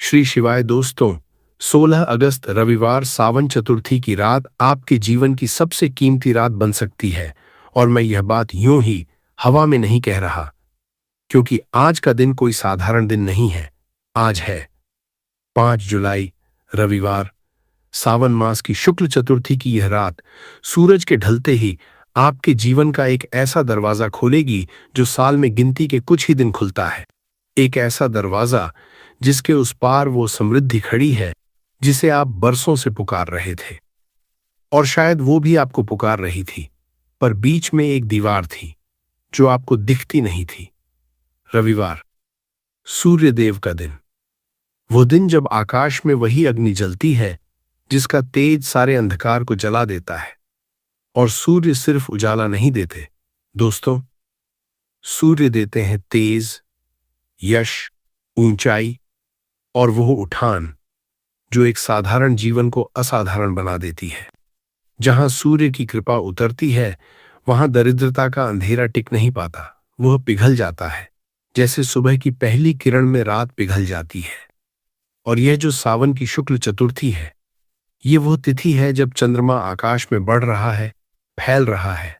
श्री शिवाय दोस्तों, 16 अगस्त रविवार सावन चतुर्थी की रात आपके जीवन की सबसे कीमती रात बन सकती है। और मैं यह बात यूं ही हवा में नहीं कह रहा, क्योंकि आज का दिन कोई साधारण दिन नहीं है। आज है 5 जुलाई, रविवार, सावन मास की शुक्ल चतुर्थी की यह रात सूरज के ढलते ही आपके जीवन का एक ऐसा दरवाजा खोलेगी जो साल में गिनती के कुछ ही दिन खुलता है। एक ऐसा दरवाजा जिसके उस पार वो समृद्धि खड़ी है जिसे आप बरसों से पुकार रहे थे, और शायद वो भी आपको पुकार रही थी, पर बीच में एक दीवार थी जो आपको दिखती नहीं थी। रविवार, सूर्यदेव का दिन, वो दिन जब आकाश में वही अग्नि जलती है जिसका तेज सारे अंधकार को जला देता है। और सूर्य सिर्फ उजाला नहीं देते दोस्तों, सूर्य देते हैं तेज, यश, ऊंचाई और वो उठान जो एक साधारण जीवन को असाधारण बना देती है। जहां सूर्य की कृपा उतरती है वहां दरिद्रता का अंधेरा टिक नहीं पाता, वह पिघल जाता है जैसे सुबह की पहली किरण में रात पिघल जाती है। और यह जो सावन की शुक्ल चतुर्थी है, ये वो तिथि है जब चंद्रमा आकाश में बढ़ रहा है, फैल रहा है।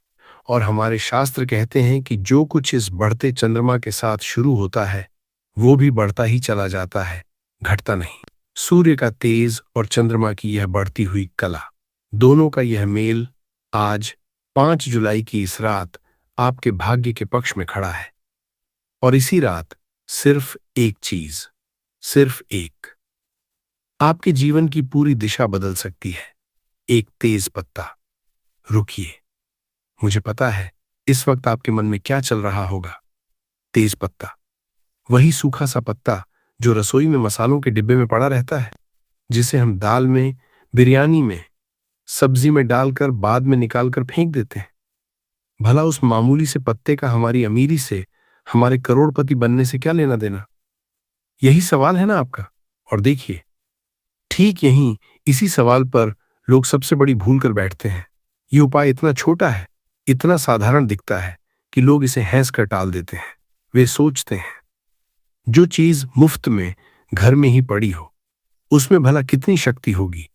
और हमारे शास्त्र कहते हैं कि जो कुछ इस बढ़ते चंद्रमा के साथ शुरू होता है वो भी बढ़ता ही चला जाता है, घटता नहीं। सूर्य का तेज और चंद्रमा की यह बढ़ती हुई कला, दोनों का यह मेल आज 5 जुलाई की इस रात आपके भाग्य के पक्ष में खड़ा है। और इसी रात सिर्फ एक चीज, सिर्फ एक, आपके जीवन की पूरी दिशा बदल सकती है। एक तेज पत्ता। रुकिए, मुझे पता है इस वक्त आपके मन में क्या चल रहा होगा। तेज पत्ता, वही सूखा सा पत्ता जो रसोई में मसालों के डिब्बे में पड़ा रहता है, जिसे हम दाल में, बिरयानी में, सब्जी में डालकर बाद में निकालकर फेंक देते हैं। भला उस मामूली से पत्ते का हमारी अमीरी से, हमारे करोड़पति बनने से क्या लेना देना? यही सवाल है ना आपका। और देखिए, ठीक यहीं इसी सवाल पर लोग सबसे बड़ी भूल कर बैठते हैं। ये उपाय इतना छोटा है, इतना साधारण दिखता है कि लोग इसे हंस कर टाल देते हैं। वे सोचते हैं जो चीज मुफ्त में घर में ही पड़ी हो उसमें भला कितनी शक्ति होगी।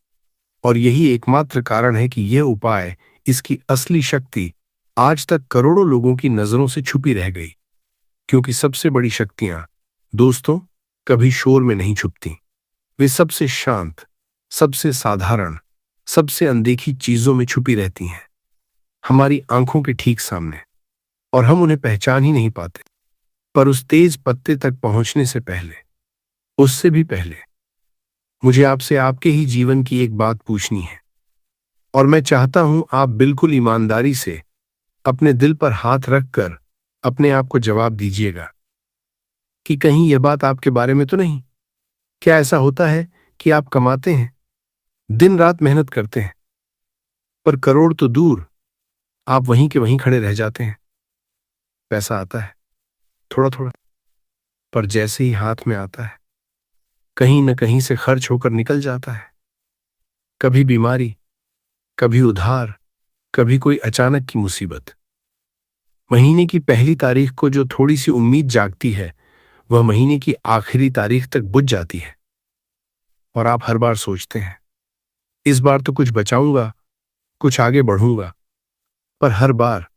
और यही एकमात्र कारण है कि यह उपाय, इसकी असली शक्ति आज तक करोड़ों लोगों की नजरों से छुपी रह गई। क्योंकि सबसे बड़ी शक्तियां दोस्तों कभी शोर में नहीं छुपती, वे सबसे शांत, सबसे साधारण, सबसे अनदेखी चीजों में छुपी रहती हैं, हमारी आंखों के ठीक सामने, और हम उन्हें पहचान ही नहीं पाते। पर उस तेज पत्ते तक पहुंचने से पहले, उससे भी पहले, मुझे आपसे आपके ही जीवन की एक बात पूछनी है। और मैं चाहता हूं आप बिल्कुल ईमानदारी से अपने दिल पर हाथ रखकर अपने आप को जवाब दीजिएगा कि कहीं यह बात आपके बारे में तो नहीं। क्या ऐसा होता है कि आप कमाते हैं, दिन रात मेहनत करते हैं, पर करोड़ तो दूर, आप वहीं के वहीं खड़े रह जाते हैं। पैसा आता है थोड़ा थोड़ा, पर जैसे ही हाथ में आता है कहीं न कहीं से खर्च होकर निकल जाता है। कभी बीमारी, कभी उधार, कभी कोई अचानक की मुसीबत। महीने की पहली तारीख को जो थोड़ी सी उम्मीद जागती है वह महीने की आखिरी तारीख तक बुझ जाती है। और आप हर बार सोचते हैं इस बार तो कुछ बचाऊंगा, कुछ आगे बढ़ूंगा, पर हर बार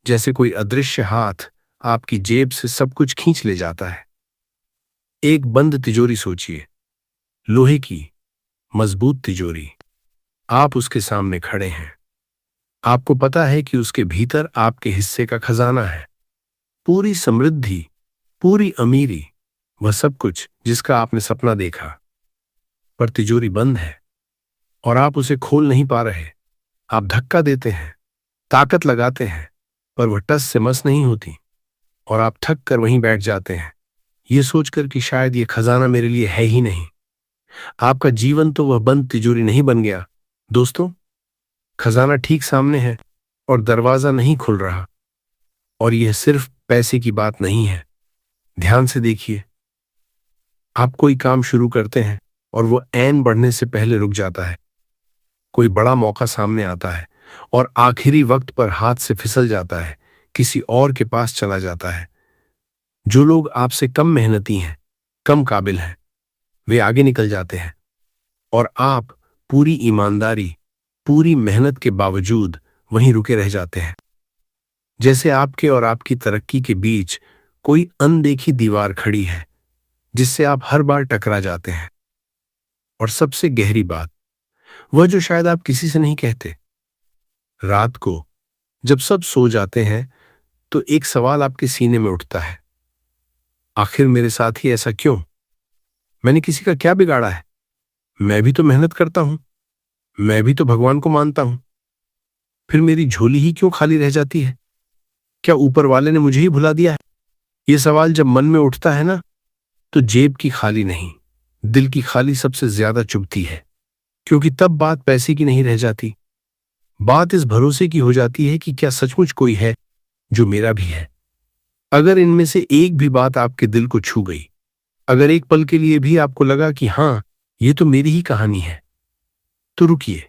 जैसे कोई अदृश्य हाथ आपकी जेब से सब कुछ खींच ले जाता है। एक बंद तिजोरी सोचिए, लोहे की मजबूत तिजोरी। आप उसके सामने खड़े हैं, आपको पता है कि उसके भीतर आपके हिस्से का खजाना है, पूरी समृद्धि, पूरी अमीरी, वह सब कुछ जिसका आपने सपना देखा। पर तिजोरी बंद है और आप उसे खोल नहीं पा रहे। आप धक्का देते हैं, ताकत लगाते हैं, पर वह टस से मस नहीं होती, और आप थक कर वहीं बैठ जाते हैं, ये सोचकर कि शायद ये खजाना मेरे लिए है ही नहीं। आपका जीवन तो वह बंद तिजोरी नहीं बन गया दोस्तों, खजाना ठीक सामने है और दरवाजा नहीं खुल रहा। और यह सिर्फ पैसे की बात नहीं है। ध्यान से देखिए, आप कोई काम शुरू करते हैं और वो ऐन बढ़ने से पहले रुक जाता है। कोई बड़ा मौका सामने आता है और आखिरी वक्त पर हाथ से फिसल जाता है, किसी और के पास चला जाता है। जो लोग आपसे कम मेहनती हैं, कम काबिल हैं, वे आगे निकल जाते हैं और आप पूरी ईमानदारी, पूरी मेहनत के बावजूद वहीं रुके रह जाते हैं। जैसे आपके और आपकी तरक्की के बीच कोई अनदेखी दीवार खड़ी है जिससे आप हर बार टकरा जाते हैं। और सबसे गहरी बात, वह जो शायद आप किसी से नहीं कहते, रात को जब सब सो जाते हैं तो एक सवाल आपके सीने में उठता है, आखिर मेरे साथ ही ऐसा क्यों? मैंने किसी का क्या बिगाड़ा है? मैं भी तो मेहनत करता हूं, मैं भी तो भगवान को मानता हूं, फिर मेरी झोली ही क्यों खाली रह जाती है? क्या ऊपर वाले ने मुझे ही भुला दिया है? यह सवाल जब मन में उठता है ना, तो जेब की खाली नहीं, दिल की खाली सबसे ज्यादा चुभती है। क्योंकि तब बात पैसे की नहीं रह जाती, बात इस भरोसे की हो जाती है कि क्या सचमुच कोई है जो मेरा भी है। अगर इनमें से एक भी बात आपके दिल को छू गई, अगर एक पल के लिए भी आपको लगा कि हाँ, ये तो मेरी ही कहानी है, तो रुकिए,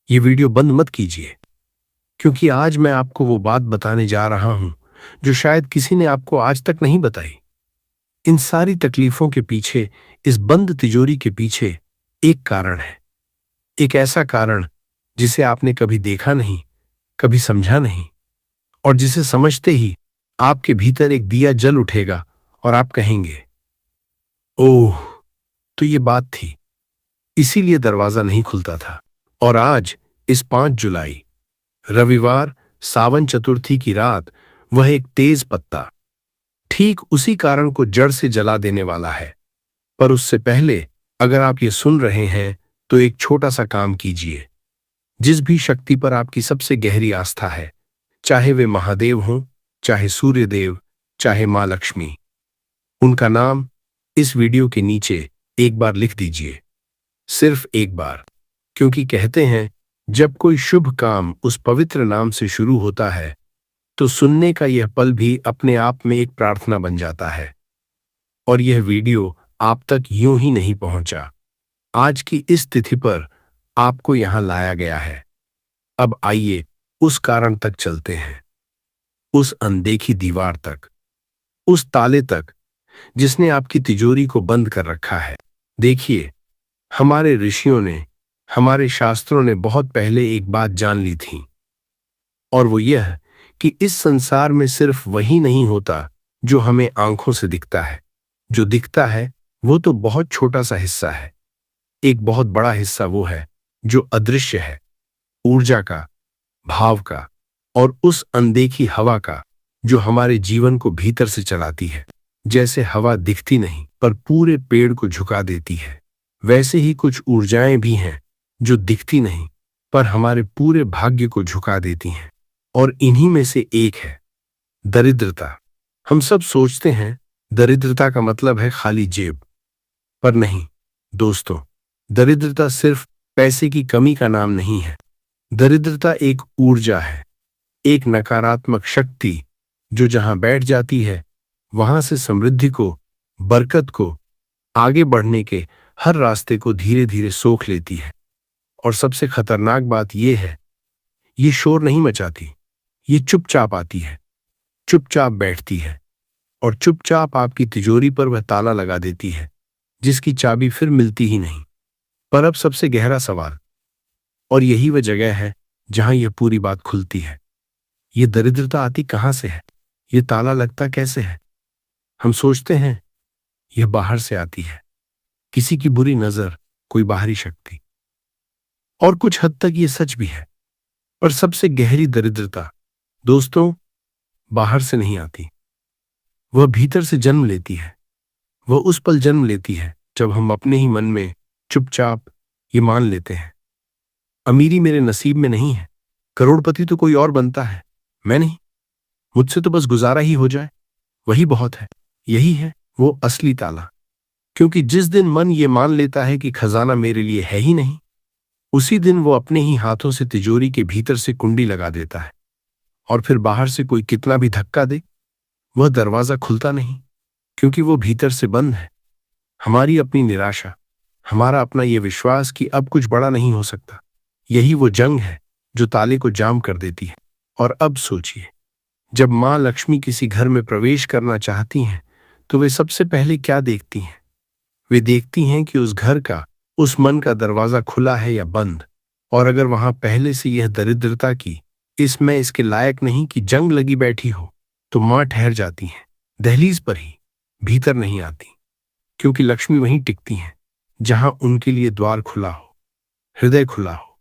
ये वीडियो बंद मत कीजिए, क्योंकि आज मैं आपको वो बात बताने जा रहा हूं जो शायद किसी ने आपको आज तक नहीं बताई। इन सारी तकलीफों के पीछे, इस बंद तिजोरी के पीछे एक कारण है, एक ऐसा कारण जिसे आपने कभी देखा नहीं, कभी समझा नहीं, और जिसे समझते ही आपके भीतर एक दिया जल उठेगा और आप कहेंगे, ओह, तो ये बात थी, इसीलिए दरवाजा नहीं खुलता था। और आज इस 5 जुलाई, रविवार, सावन चतुर्थी की रात, वह एक तेज पत्ता ठीक उसी कारण को जड़ से जला देने वाला है। पर उससे पहले, अगर आप ये सुन रहे हैं तो एक छोटा सा काम कीजिए। जिस भी शक्ति पर आपकी सबसे गहरी आस्था है, चाहे वे महादेव हों, चाहे सूर्यदेव, चाहे मां लक्ष्मी, उनका नाम इस वीडियो के नीचे एक बार लिख दीजिए, सिर्फ एक बार। क्योंकि कहते हैं, जब कोई शुभ काम उस पवित्र नाम से शुरू होता है तो सुनने का यह पल भी अपने आप में एक प्रार्थना बन जाता है। और यह वीडियो आप तक यूं ही नहीं पहुंचा, आज की इस तिथि पर आपको यहां लाया गया है। अब आइए उस कारण तक चलते हैं, उस अनदेखी दीवार तक, उस ताले तक जिसने आपकी तिजोरी को बंद कर रखा है। देखिए, हमारे ऋषियों ने, हमारे शास्त्रों ने बहुत पहले एक बात जान ली थी, और वो यह कि इस संसार में सिर्फ वही नहीं होता जो हमें आंखों से दिखता है। जो दिखता है वो तो बहुत छोटा सा हिस्सा है, एक बहुत बड़ा हिस्सा वो है जो अदृश्य है, ऊर्जा का, भाव का, और उस अनदेखी हवा का जो हमारे जीवन को भीतर से चलाती है। जैसे हवा दिखती नहीं पर पूरे पेड़ को झुका देती है, वैसे ही कुछ ऊर्जाएं भी हैं जो दिखती नहीं पर हमारे पूरे भाग्य को झुका देती हैं। और इन्हीं में से एक है दरिद्रता। हम सब सोचते हैं दरिद्रता का मतलब है खाली जेब, पर नहीं दोस्तों, दरिद्रता सिर्फ पैसे की कमी का नाम नहीं है। दरिद्रता एक ऊर्जा है, एक नकारात्मक शक्ति जो जहां बैठ जाती है वहां से समृद्धि को, बरकत को, आगे बढ़ने के हर रास्ते को धीरे धीरे सोख लेती है। और सबसे खतरनाक बात यह है, ये शोर नहीं मचाती, ये चुपचाप आती है, चुपचाप बैठती है, और चुपचाप आपकी तिजोरी पर वह ताला लगा देती है जिसकी चाबी फिर मिलती ही नहीं। पर अब सबसे गहरा सवाल, और यही वह जगह है जहां यह पूरी बात खुलती है, ये दरिद्रता आती कहां से है? ये ताला लगता कैसे है? हम सोचते हैं यह बाहर से आती है, किसी की बुरी नजर, कोई बाहरी शक्ति, और कुछ हद तक ये सच भी है। पर सबसे गहरी दरिद्रता दोस्तों बाहर से नहीं आती, वह भीतर से जन्म लेती है। वह उस पल जन्म लेती है जब हम अपने ही मन में चुपचाप ये मान लेते हैं, अमीरी मेरे नसीब में नहीं है, करोड़पति तो कोई और बनता है, मैं नहीं, मुझसे तो बस गुजारा ही हो जाए, वही बहुत है। यही है वो असली ताला। क्योंकि जिस दिन मन ये मान लेता है कि खजाना मेरे लिए है ही नहीं, उसी दिन वो अपने ही हाथों से तिजोरी के भीतर से कुंडी लगा देता है, और फिर बाहर से कोई कितना भी धक्का दे, वह दरवाजा खुलता नहीं, क्योंकि वो भीतर से बंद है। हमारी अपनी निराशा, हमारा अपना ये विश्वास कि अब कुछ बड़ा नहीं हो सकता, यही वो जंग है जो ताले को जाम कर देती है। और अब सोचिए, जब मां लक्ष्मी किसी घर में प्रवेश करना चाहती हैं तो वे सबसे पहले क्या देखती हैं? वे देखती हैं कि उस घर का, उस मन का दरवाजा खुला है या बंद। और अगर वहां पहले से यह दरिद्रता की, इसमें इसके लायक नहीं कि जंग लगी बैठी हो, तो मां ठहर जाती हैं, दहलीज पर ही, भीतर नहीं आती। क्योंकि लक्ष्मी वहीं टिकती हैं जहां उनके लिए द्वार खुला हो, हृदय खुला हो।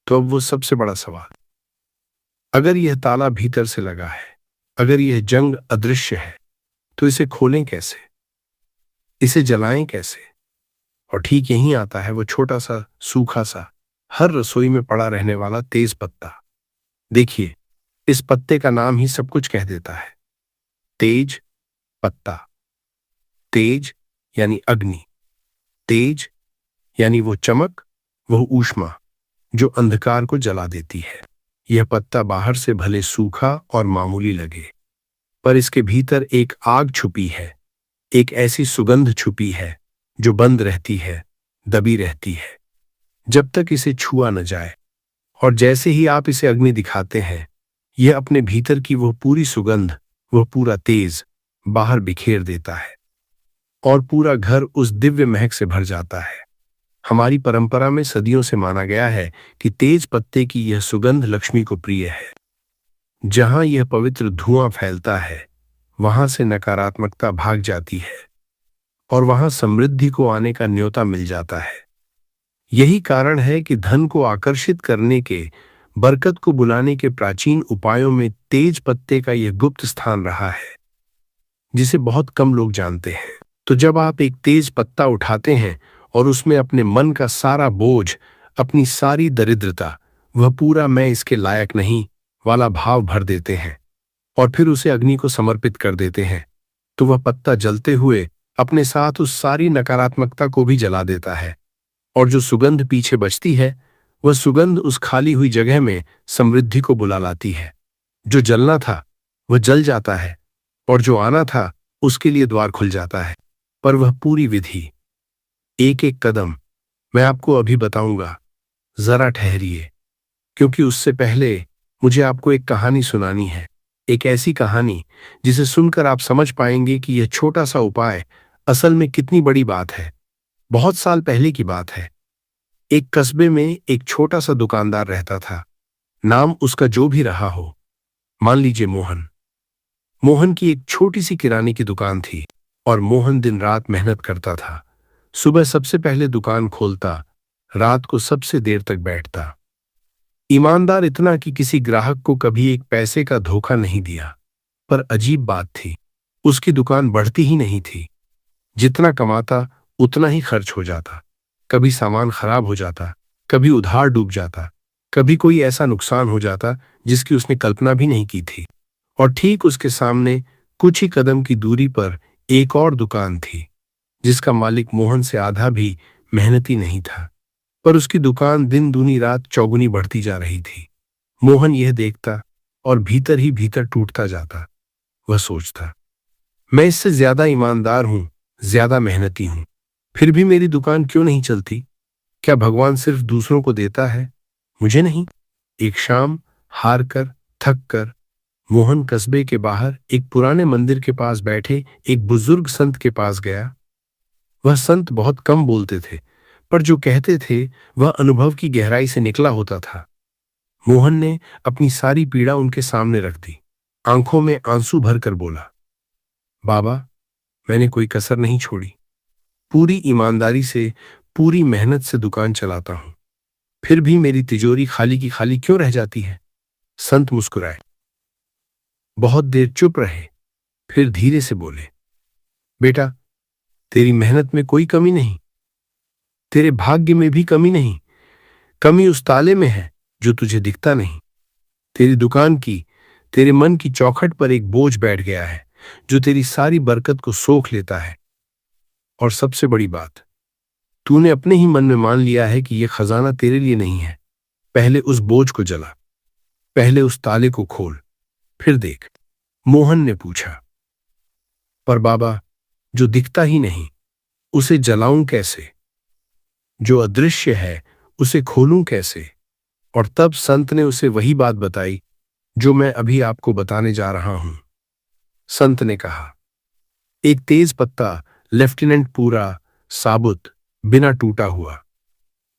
तो अब वो सबसे बड़ा सवाल, अगर यह ताला भीतर से लगा है, अगर यह जंग अदृश्य है, तो इसे खोलें कैसे, इसे जलाएं कैसे? और ठीक यहीं आता है वो छोटा सा, सूखा सा, हर रसोई में पड़ा रहने वाला तेज पत्ता। देखिए, इस पत्ते का नाम ही सब कुछ कह देता है। तेज पत्ता। तेज यानी अग्नि, तेज यानी वो चमक, वो ऊष्मा जो अंधकार को जला देती है। यह पत्ता बाहर से भले सूखा और मामूली लगे, पर इसके भीतर एक आग छुपी है, एक ऐसी सुगंध छुपी है जो बंद रहती है, दबी रहती है, जब तक इसे छुआ न जाए। और जैसे ही आप इसे अग्नि दिखाते हैं, यह अपने भीतर की वो पूरी सुगंध, वह पूरा तेज बाहर बिखेर देता है, और पूरा घर उस दिव्य महक से भर जाता है। हमारी परंपरा में सदियों से माना गया है कि तेज पत्ते की यह सुगंध लक्ष्मी को प्रिय है। जहां यह पवित्र धुआं फैलता है, वहां से नकारात्मकता भाग जाती है, और वहां समृद्धि को आने का न्योता मिल जाता है। यही कारण है कि धन को आकर्षित करने के, बरकत को बुलाने के प्राचीन उपायों में तेज पत्ते का यह गुप्त स्थान रहा है, जिसे बहुत कम लोग जानते हैं। तो जब आप एक तेज पत्ता उठाते हैं और उसमें अपने मन का सारा बोझ, अपनी सारी दरिद्रता, वह पूरा मैं इसके लायक नहीं वाला भाव भर देते हैं, और फिर उसे अग्नि को समर्पित कर देते हैं, तो वह पत्ता जलते हुए अपने साथ उस सारी नकारात्मकता को भी जला देता है। और जो सुगंध पीछे बचती है, वह सुगंध उस खाली हुई जगह में समृद्धि को बुला लाती है। जो जलना था वह जल जाता है, और जो आना था उसके लिए द्वार खुल जाता है। पर वह पूरी विधि, एक एक कदम मैं आपको अभी बताऊंगा। जरा ठहरिए, क्योंकि उससे पहले मुझे आपको एक कहानी सुनानी है। एक ऐसी कहानी जिसे सुनकर आप समझ पाएंगे कि यह छोटा सा उपाय असल में कितनी बड़ी बात है। बहुत साल पहले की बात है। एक कस्बे में एक छोटा सा दुकानदार रहता था। नाम उसका जो भी रहा हो, मान लीजिए मोहन। मोहन की एक छोटी सी किराने की दुकान थी, और मोहन दिन रात मेहनत करता था। सुबह सबसे पहले दुकान खोलता, रात को सबसे देर तक बैठता। ईमानदार इतना कि किसी ग्राहक को कभी एक पैसे का धोखा नहीं दिया। पर अजीब बात थी, उसकी दुकान बढ़ती ही नहीं थी। जितना कमाता उतना ही खर्च हो जाता। कभी सामान खराब हो जाता, कभी उधार डूब जाता, कभी कोई ऐसा नुकसान हो जाता जिसकी उसने कल्पना भी नहीं की थी। और ठीक उसके सामने कुछ ही कदम की दूरी पर एक और दुकान थी, जिसका मालिक मोहन से आधा भी मेहनती नहीं था। पर उसकी दुकान दिन दूनी रात चौगुनी बढ़ती जा रही थी। मोहन यह देखता और भीतर ही भीतर टूटता जाता। वह सोचता, मैं इससे ज्यादा ईमानदार हूं, ज्यादा मेहनती हूं, फिर भी मेरी दुकान क्यों नहीं चलती? क्या भगवान सिर्फ दूसरों को देता है, मुझे नहीं? एक शाम हार कर, थक कर, मोहन कस्बे के बाहर एक पुराने मंदिर के पास बैठे एक बुजुर्ग संत के पास गया। वह संत बहुत कम बोलते थे, पर जो कहते थे वह अनुभव की गहराई से निकला होता था। मोहन ने अपनी सारी पीड़ा उनके सामने रख दी। आंखों में आंसू भरकर बोला, बाबा, मैंने कोई कसर नहीं छोड़ी। पूरी ईमानदारी से, पूरी मेहनत से दुकान चलाता हूं, फिर भी मेरी तिजोरी खाली की खाली क्यों रह जाती है? संत मुस्कुराए, बहुत देर चुप रहे, फिर धीरे से बोले, बेटा, तेरी मेहनत में कोई कमी नहीं, तेरे भाग्य में भी कमी नहीं। कमी उस ताले में है जो तुझे दिखता नहीं। तेरी दुकान की, तेरे मन की चौखट पर एक बोझ बैठ गया है जो तेरी सारी बरकत को सोख लेता है। और सबसे बड़ी बात, तूने अपने ही मन में मान लिया है कि यह खजाना तेरे लिए नहीं है। पहले उस बोझ को जला, पहले उस ताले को खोल, फिर देख। मोहन ने पूछा, पर बाबा, जो दिखता ही नहीं उसे जलाऊं कैसे? जो अदृश्य है उसे खोलूं कैसे? और तब संत ने उसे वही बात बताई जो मैं अभी आपको बताने जा रहा हूं। संत ने कहा, एक तेज पत्ता लेफ्टिनेंट पूरा साबुत, बिना टूटा हुआ।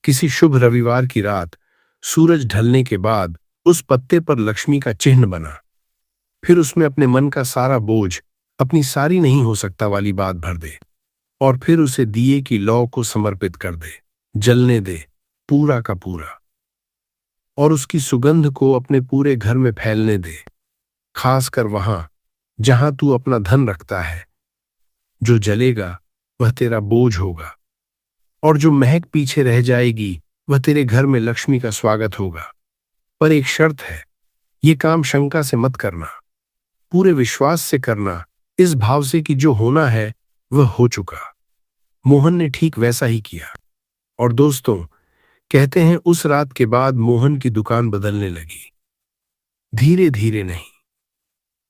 किसी शुभ रविवार की रात सूरज ढलने के बाद उस पत्ते पर लक्ष्मी का चिन्ह बना। फिर उसमें अपने मन का सारा बोझ, अपनी सारी नहीं हो सकता वाली बात भर दे और फिर उसे दिए की लौ को समर्पित कर दे, जलने दे, पूरा का पूरा। और उसकी सुगंध को अपने पूरे घर में फैलने दे, खासकर वहां जहां तू अपना धन रखता है। जो जलेगा वह तेरा बोझ होगा और जो महक पीछे रह जाएगी वह तेरे घर में लक्ष्मी का स्वागत होगा। पर एक शर्त है, ये काम शंका से मत करना, पूरे विश्वास से करना, इस भाव से कि जो होना है वह हो चुका। मोहन ने ठीक वैसा ही किया। और दोस्तों, कहते हैं उस रात के बाद मोहन की दुकान बदलने लगी। धीरे धीरे नहीं,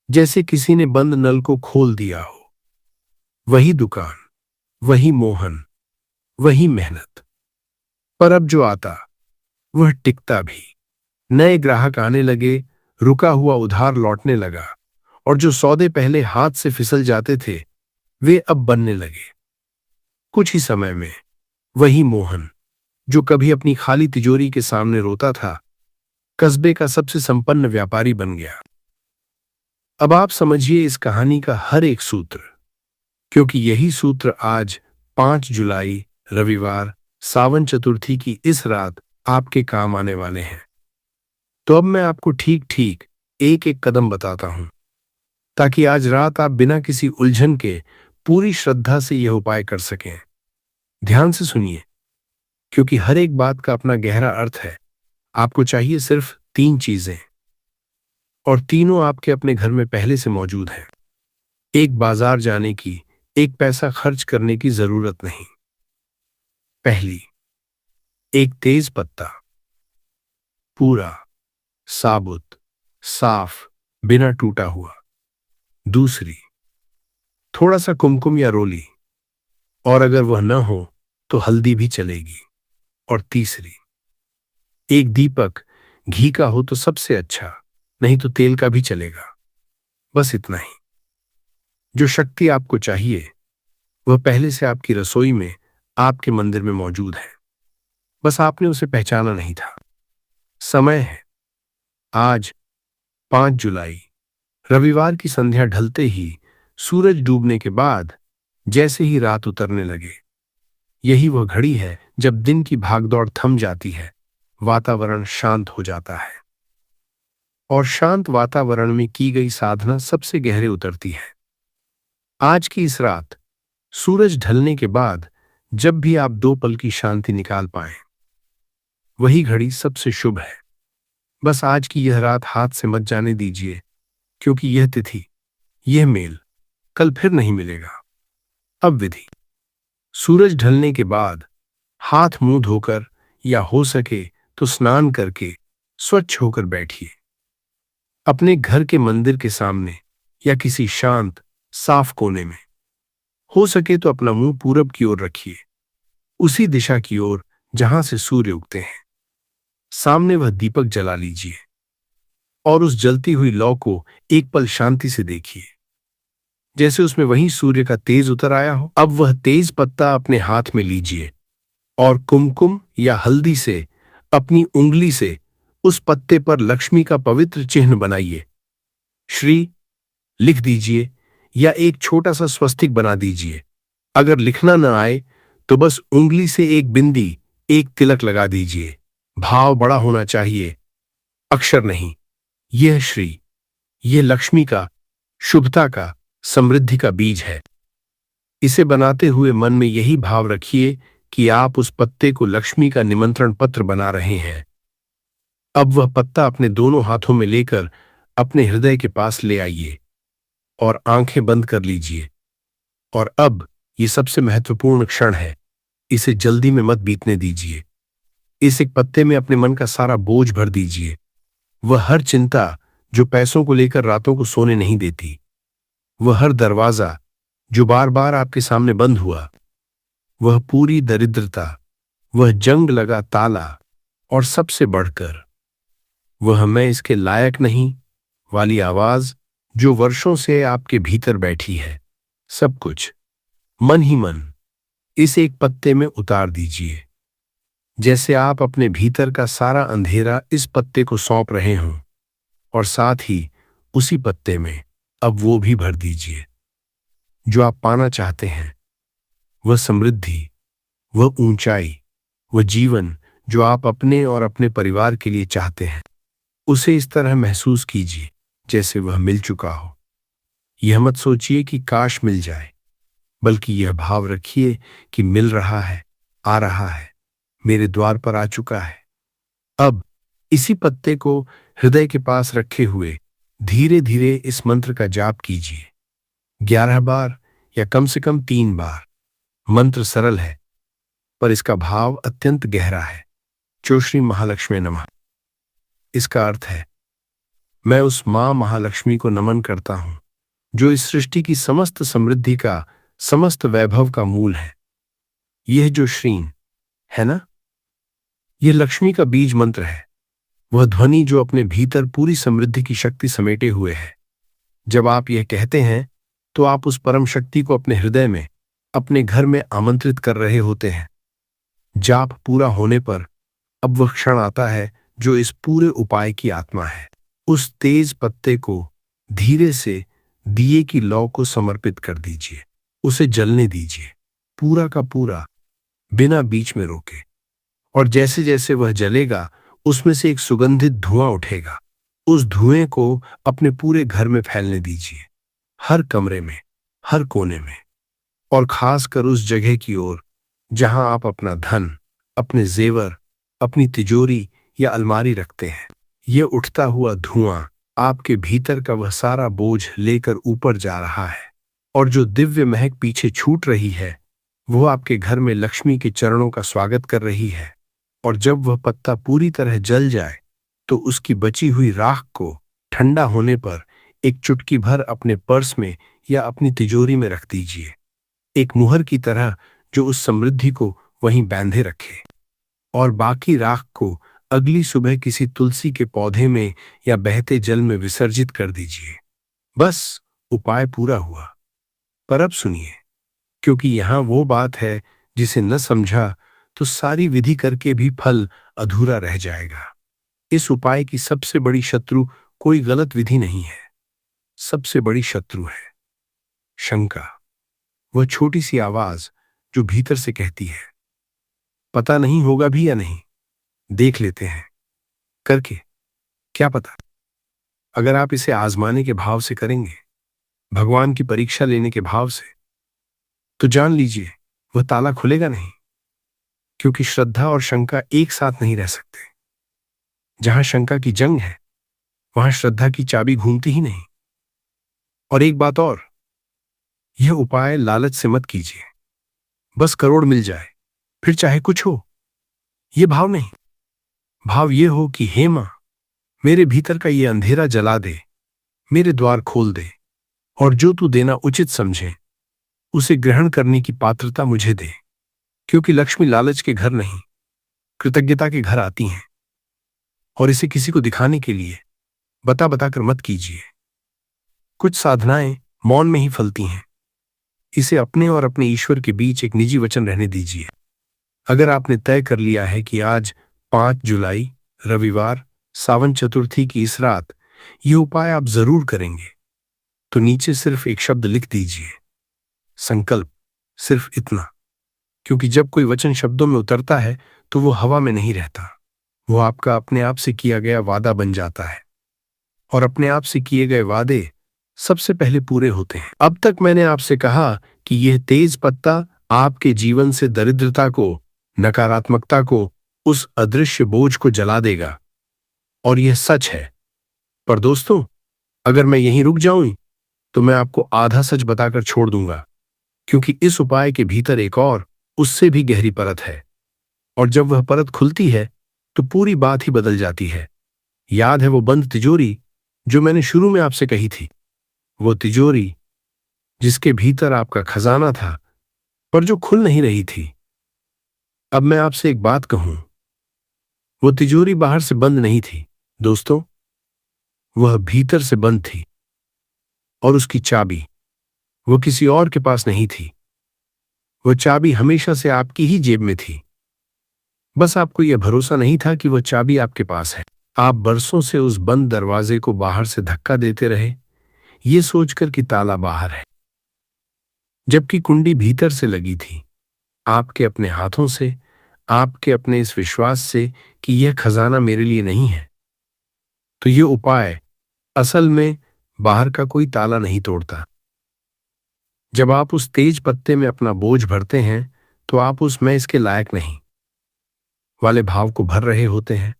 जैसे किसी ने बंद नल को खोल दिया हो। वही दुकान, वही मोहन, वही मेहनत। पर अब जो आता वह टिकता भी। नए ग्राहक आने लगे, रुका हुआ उधार लौटने लगा और जो सौदे पहले हाथ से फिसल जाते थे वे अब बनने लगे। कुछ ही समय में वही मोहन, जो कभी अपनी खाली तिजोरी के सामने रोता था, कस्बे का सबसे संपन्न व्यापारी बन गया। अब आप समझिए इस कहानी का हर एक सूत्र, क्योंकि यही सूत्र आज 5 जुलाई रविवार सावन चतुर्थी की इस रात आपके काम आने वाले हैं। तो अब मैं आपको ठीक ठीक एक एक कदम बताता हूं, ताकि आज रात आप बिना किसी उलझन के पूरी श्रद्धा से यह उपाय कर सकें। ध्यान से सुनिए, क्योंकि हर एक बात का अपना गहरा अर्थ है। आपको चाहिए सिर्फ 3 चीजें, और तीनों आपके अपने घर में पहले से मौजूद हैं। एक बाजार जाने की, एक पैसा खर्च करने की जरूरत नहीं। पहली, एक तेज पत्ता, पूरा, साबुत, साफ, बिना टूटा हुआ। दूसरी, थोड़ा सा कुमकुम या रोली, और अगर वह न हो तो हल्दी भी चलेगी। और तीसरी, एक दीपक, घी का हो तो सबसे अच्छा, नहीं तो तेल का भी चलेगा। बस इतना ही। जो शक्ति आपको चाहिए वह पहले से आपकी रसोई में, आपके मंदिर में मौजूद है। बस आपने उसे पहचाना नहीं था। समय है आज 5 जुलाई रविवार की संध्या ढलते ही, सूरज डूबने के बाद, जैसे ही रात उतरने लगे। यही वह घड़ी है जब दिन की भागदौड़ थम जाती है, वातावरण शांत हो जाता है और शांत वातावरण में की गई साधना सबसे गहरे उतरती है। आज की इस रात सूरज ढलने के बाद जब भी आप 2 पल की शांति निकाल पाएं, वही घड़ी सबसे शुभ है। बस आज की यह रात हाथ से मत जाने दीजिए, क्योंकि यह तिथि, यह मेल कल फिर नहीं मिलेगा। अब विधि, सूरज ढलने के बाद हाथ मुंह धोकर या हो सके तो स्नान करके स्वच्छ होकर बैठिए। अपने घर के मंदिर के सामने या किसी शांत साफ कोने में। हो सके तो अपना मुंह पूरब की ओर रखिए, उसी दिशा की ओर जहां से सूर्य उगते हैं। सामने वह दीपक जला लीजिए और उस जलती हुई लौ को एक पल शांति से देखिए, जैसे उसमें वही सूर्य का तेज उतर आया हो। अब वह तेज पत्ता अपने हाथ में लीजिए और कुमकुम या हल्दी से अपनी उंगली से उस पत्ते पर लक्ष्मी का पवित्र चिन्ह बनाइए। श्री लिख दीजिए या एक छोटा सा स्वस्तिक बना दीजिए। अगर लिखना न आए तो बस उंगली से एक बिंदी, एक तिलक लगा दीजिए। भाव बड़ा होना चाहिए, अक्षर नहीं। यह श्री, यह लक्ष्मी का, शुभता का, समृद्धि का बीज है। इसे बनाते हुए मन में यही भाव रखिए कि आप उस पत्ते को लक्ष्मी का निमंत्रण पत्र बना रहे हैं। अब वह पत्ता अपने दोनों हाथों में लेकर अपने हृदय के पास ले आइए और आंखें बंद कर लीजिए। और अब ये सबसे महत्वपूर्ण क्षण है, इसे जल्दी में मत बीतने दीजिए। इस एक पत्ते में अपने मन का सारा बोझ भर दीजिए। वह हर चिंता जो पैसों को लेकर रातों को सोने नहीं देती, वह हर दरवाजा जो बार बार आपके सामने बंद हुआ, वह पूरी दरिद्रता, वह जंग लगा ताला, और सबसे बढ़कर वह मैं इसके लायक नहीं वाली आवाज जो वर्षों से आपके भीतर बैठी है। सब कुछ मन ही मन इसे एक पत्ते में उतार दीजिए, जैसे आप अपने भीतर का सारा अंधेरा इस पत्ते को सौंप रहे हों। और साथ ही उसी पत्ते में अब वो भी भर दीजिए जो आप पाना चाहते हैं, वह समृद्धि, वह ऊंचाई, वह जीवन जो आप अपने और अपने परिवार के लिए चाहते हैं। उसे इस तरह महसूस कीजिए जैसे वह मिल चुका हो। यह मत सोचिए कि काश मिल जाए, बल्कि यह भाव रखिए कि मिल रहा है, आ रहा है, मेरे द्वार पर आ चुका है। अब इसी पत्ते को हृदय के पास रखे हुए धीरे धीरे इस मंत्र का जाप कीजिए, 11 बार या कम से कम 3 बार। मंत्र सरल है, पर इसका भाव अत्यंत गहरा है। जो श्री महालक्ष्मी नमः। इसका अर्थ है, मैं उस मां महालक्ष्मी को नमन करता हूं जो इस सृष्टि की समस्त समृद्धि का, समस्त वैभव का मूल है। यह जो श्रीन है ना, यह लक्ष्मी का बीज मंत्र है, वह ध्वनि जो अपने भीतर पूरी समृद्धि की शक्ति समेटे हुए है। जब आप यह कहते हैं तो आप उस परम शक्ति को अपने हृदय में, अपने घर में आमंत्रित कर रहे होते हैं। जाप पूरा होने पर अब वह क्षण आता है जो इस पूरे उपाय की आत्मा है। उस तेज पत्ते को धीरे से दिए की लौ को समर्पित कर दीजिए, उसे जलने दीजिए, पूरा का पूरा, बिना बीच में रोके। और जैसे जैसे वह जलेगा उसमें से एक सुगंधित धुआं उठेगा। उस धुएं को अपने पूरे घर में फैलने दीजिए, हर कमरे में, हर कोने में, और खासकर उस जगह की ओर जहां आप अपना धन, अपने जेवर, अपनी तिजोरी या अलमारी रखते हैं। यह उठता हुआ धुआं आपके भीतर का वह सारा बोझ लेकर ऊपर जा रहा है, और जो दिव्य महक पीछे छूट रही है वो आपके घर में लक्ष्मी के चरणों का स्वागत कर रही है। और जब वह पत्ता पूरी तरह जल जाए तो उसकी बची हुई राख को ठंडा होने पर एक चुटकी भर अपने पर्स में या अपनी तिजोरी में रख दीजिए, एक मुहर की तरह जो उस समृद्धि को वहीं बांधे रखे। और बाकी राख को अगली सुबह किसी तुलसी के पौधे में या बहते जल में विसर्जित कर दीजिए। बस उपाय पूरा हुआ। पर अब सुनिए, क्योंकि यहां वो बात है जिसे न समझा तो सारी विधि करके भी फल अधूरा रह जाएगा। इस उपाय की सबसे बड़ी शत्रु कोई गलत विधि नहीं है, सबसे बड़ी शत्रु है शंका, वह छोटी सी आवाज जो भीतर से कहती है, पता नहीं होगा भी या नहीं, देख लेते हैं करके, क्या पता। अगर आप इसे आजमाने के भाव से करेंगे, भगवान की परीक्षा लेने के भाव से, तो जान लीजिए वह ताला खुलेगा नहीं, क्योंकि श्रद्धा और शंका एक साथ नहीं रह सकते। जहां शंका की जंग है वहां श्रद्धा की चाबी घूमती ही नहीं। और एक बात और, यह उपाय लालच से मत कीजिए, बस करोड़ मिल जाए फिर चाहे कुछ हो, यह भाव नहीं। भाव यह हो कि हे मां, मेरे भीतर का ये अंधेरा जला दे, मेरे द्वार खोल दे, और जो तू देना उचित समझे उसे ग्रहण करने की पात्रता मुझे दे। क्योंकि लक्ष्मी लालच के घर नहीं, कृतज्ञता के घर आती हैं। और इसे किसी को दिखाने के लिए बता बताकर मत कीजिए। कुछ साधनाएं मौन में ही फलती हैं। इसे अपने और अपने ईश्वर के बीच एक निजी वचन रहने दीजिए। अगर आपने तय कर लिया है कि आज 5 जुलाई रविवार सावन चतुर्थी की इस रात ये उपाय आप जरूर करेंगे, तो नीचे सिर्फ एक शब्द लिख दीजिए, संकल्प, सिर्फ इतना। क्योंकि जब कोई वचन शब्दों में उतरता है तो वो हवा में नहीं रहता, वो आपका अपने आप से किया गया वादा बन जाता है। और अपने आप से किए गए वादे सबसे पहले पूरे होते हैं। अब तक मैंने आपसे कहा कि यह तेज पत्ता आपके जीवन से दरिद्रता को, नकारात्मकता को, उस अदृश्य बोझ को जला देगा, और यह सच है। पर दोस्तों, अगर मैं यहीं रुक जाऊं तो मैं आपको आधा सच बताकर छोड़ दूंगा, क्योंकि इस उपाय के भीतर एक और, उससे भी गहरी परत है। और जब वह परत खुलती है तो पूरी बात ही बदल जाती है। याद है वो बंद तिजोरी जो मैंने शुरू में आपसे कही थी, वो तिजोरी जिसके भीतर आपका खजाना था पर जो खुल नहीं रही थी। अब मैं आपसे एक बात कहूं, वो तिजोरी बाहर से बंद नहीं थी दोस्तों, वह भीतर से बंद थी। और उसकी चाबी वो किसी और के पास नहीं थी, वो चाबी हमेशा से आपकी ही जेब में थी। बस आपको यह भरोसा नहीं था कि वह चाबी आपके पास है। आप बरसों से उस बंद दरवाजे को बाहर से धक्का देते रहे, ये सोचकर कि ताला बाहर है, जबकि कुंडी भीतर से लगी थी। आपके अपने हाथों से, आपके अपने इस विश्वास से कि यह खजाना मेरे लिए नहीं है। तो ये उपाय असल में बाहर का कोई ताला नहीं तोड़ता। जब आप उस तेज पत्ते में अपना बोझ भरते हैं, तो आप उस मैं इसके लायक नहीं वाले भाव को भर रहे होते हैं,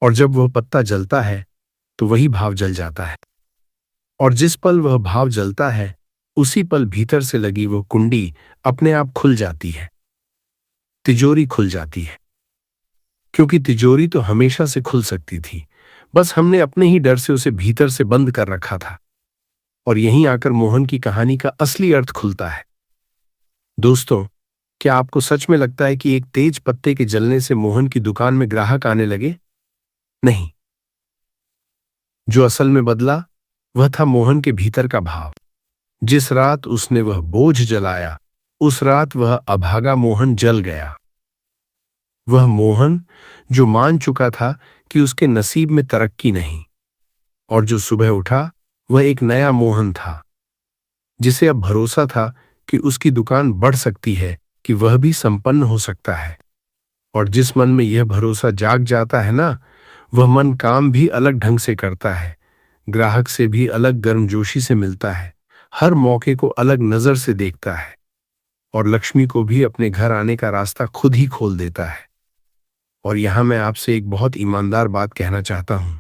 और जब वह पत्ता जलता है तो वही भाव जल जाता है। और जिस पल वह भाव जलता है, उसी पल भीतर से लगी वो कुंडी अपने आप खुल जाती है। तिजोरी खुल जाती है, क्योंकि तिजोरी तो हमेशा से खुल सकती थी, बस हमने अपने ही डर से उसे भीतर से बंद कर रखा था। और यहीं आकर मोहन की कहानी का असली अर्थ खुलता है। दोस्तों, क्या आपको सच में लगता है कि एक तेज पत्ते के जलने से मोहन की दुकान में ग्राहक आने लगे? नहीं। जो असल में बदला, वह था मोहन के भीतर का भाव। जिस रात उसने वह बोझ जलाया, उस रात वह अभागा मोहन जल गया। वह मोहन जो मान चुका था कि उसके नसीब में तरक्की नहीं, और जो सुबह उठा वह एक नया मोहन था, जिसे अब भरोसा था कि उसकी दुकान बढ़ सकती है, कि वह भी संपन्न हो सकता है। और जिस मन में यह भरोसा जाग जाता है ना, वह मन काम भी अलग ढंग से करता है, ग्राहक से भी अलग गर्मजोशी से मिलता है, हर मौके को अलग नजर से देखता है, और लक्ष्मी को भी अपने घर आने का रास्ता खुद ही खोल देता है। और यहां मैं आपसे एक बहुत ईमानदार बात कहना चाहता हूं,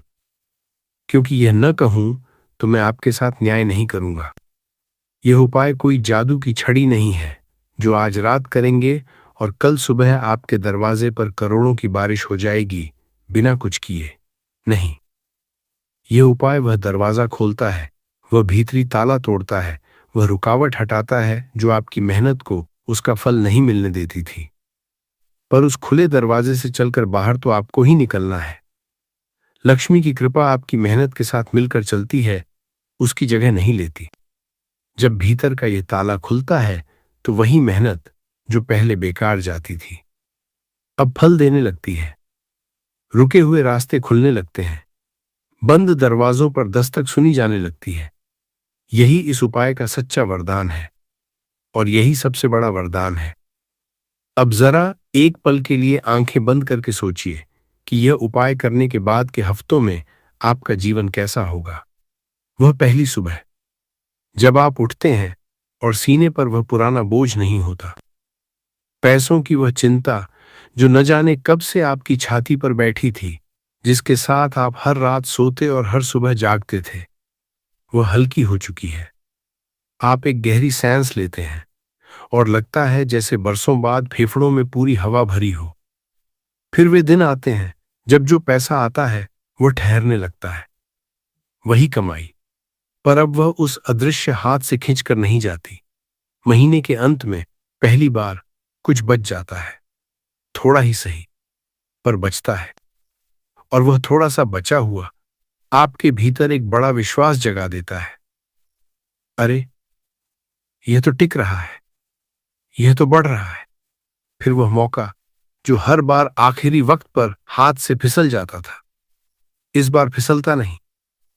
क्योंकि यह न कहूं तो मैं आपके साथ न्याय नहीं करूंगा। यह उपाय कोई जादू की छड़ी नहीं है जो आज रात करेंगे और कल सुबह आपके दरवाजे पर करोड़ों की बारिश हो जाएगी बिना कुछ किए। नहीं, यह उपाय वह दरवाजा खोलता है, वह भीतरी ताला तोड़ता है, वह रुकावट हटाता है जो आपकी मेहनत को उसका फल नहीं मिलने देती थी। पर उस खुले दरवाजे से चलकर बाहर तो आपको ही निकलना है। लक्ष्मी की कृपा आपकी मेहनत के साथ मिलकर चलती है, उसकी जगह नहीं लेती। जब भीतर का ये ताला खुलता है, तो वही मेहनत जो पहले बेकार जाती थी, अब फल देने लगती है। रुके हुए रास्ते खुलने लगते हैं, बंद दरवाजों पर दस्तक सुनी जाने लगती है। यही इस उपाय का सच्चा वरदान है, और यही सबसे बड़ा वरदान है। अब जरा एक पल के लिए आंखें बंद करके सोचिए कि यह उपाय करने के बाद के हफ्तों में आपका जीवन कैसा होगा। वह पहली सुबह जब आप उठते हैं और सीने पर वह पुराना बोझ नहीं होता, पैसों की वह चिंता जो न जाने कब से आपकी छाती पर बैठी थी, जिसके साथ आप हर रात सोते और हर सुबह जागते थे, वह हल्की हो चुकी है। आप एक गहरी सांस लेते हैं और लगता है जैसे बरसों बाद फेफड़ों में पूरी हवा भरी हो। फिर वे दिन आते हैं जब जो पैसा आता है वो ठहरने लगता है, वही कमाई, पर अब वह उस अदृश्य हाथ से खींचकर नहीं जाती। महीने के अंत में पहली बार कुछ बच जाता है, थोड़ा ही सही, पर बचता है। और वह थोड़ा सा बचा हुआ आपके भीतर एक बड़ा विश्वास जगा देता है। अरे, यह तो टिक रहा है, यह तो बढ़ रहा है। फिर वह मौका जो हर बार आखिरी वक्त पर हाथ से फिसल जाता था, इस बार फिसलता नहीं,